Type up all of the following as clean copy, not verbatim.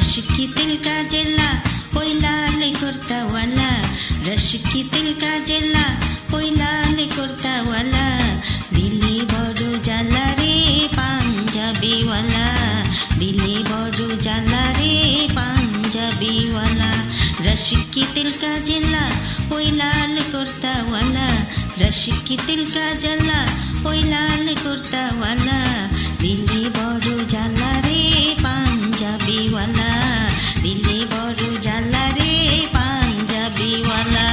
Rush की तिल का जेला ओई लाल कुर्ता वाला, रश की तिल का जेला ओई लाल कुर्ता वाला, दिले बड़ो जाला रे पांजाबी वाला, दिले बड़ो जाला रे पांजाबी वाला, रश की तिल का जेला ओई लाल कुर्ता वाला, रश की तिल का जला ओई लाल कुर्ता वाला, दिले बड़ो जाला रे पांजाबी वाला, दिले बड़ो जाला रे पांजाबी वाला।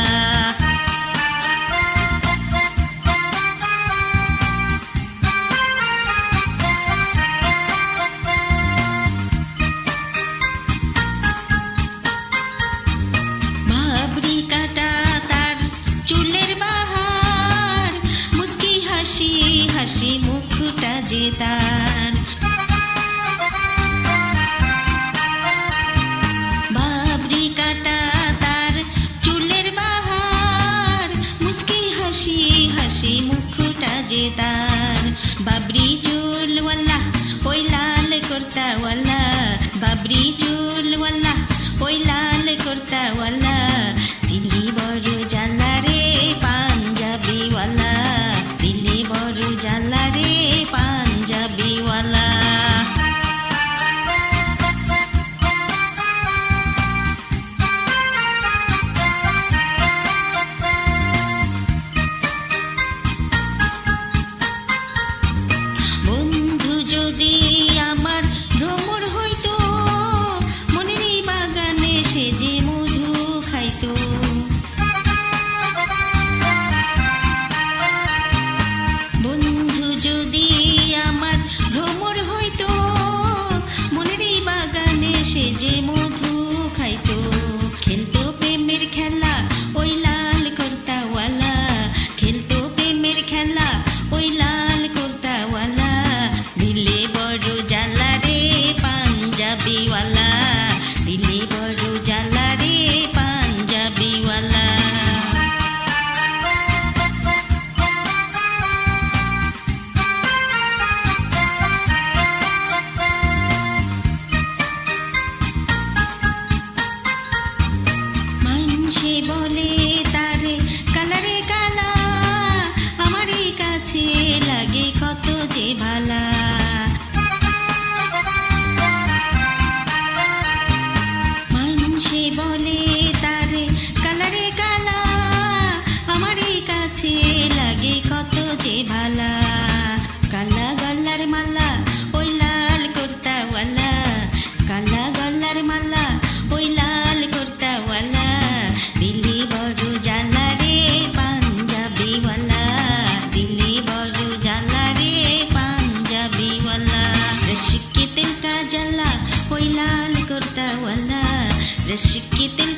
भाबरी काटा तार चुलेर बाहार, मुस्की हासि हासि मुखटा जे तार, भाबरी काटा तार चुलेर बाहार, मुस्की हासि हासि मुखटा जे तार, बाबरी चुल वाला ओई लाल कुर्ता वाला, बाबरी चुल वाला ओई लाल कुर्ता वाला, दिले बड़ो जाला रे पांजाबी वाला, दिले बड़ो जाला रे पांजाबी वाला। বন্ধু যদি আমার ভ্রমর হইতো, মনেরই বাগানে সে যে মধু খাইতো, বন্ধু যদি আমার ভ্রমর হইতো, মনেরই বাগানে সে যে মধু খাইতো, খেলতো প্রেমের খেলা ওই লাল কুর্তাওয়ালা, খেলতো প্রেমের খেলা ওই লাল কুর্তাওয়ালা, দিলে বড়ো জ্বালা রে পাঞ্জাবিওয়ালা, দিলে বড়ো জ্বালা রে পাঞ্জাবিওয়ালা। মানুষে বলে তারে কালারে কালা, আমারই কাছে লাগে কত যে ভালা, মানুষে বলে তারে কালারে কালা, আমারই কাছে লাগে কত যে ভালা, কালা গলার মালা ওই লাল কুর্তাওয়ালা, কালা গলার মালা ওই লাল কুর্তাওয়ালা, দিলে বড়ো জ্বালা রে পাঞ্জাবিওয়ালা, দিলে বড়ো জ্বালা রে পাঞ্জাবিওয়ালা, रश की तिल का जला ओई लाल कुर्ता वाला, रश की तिल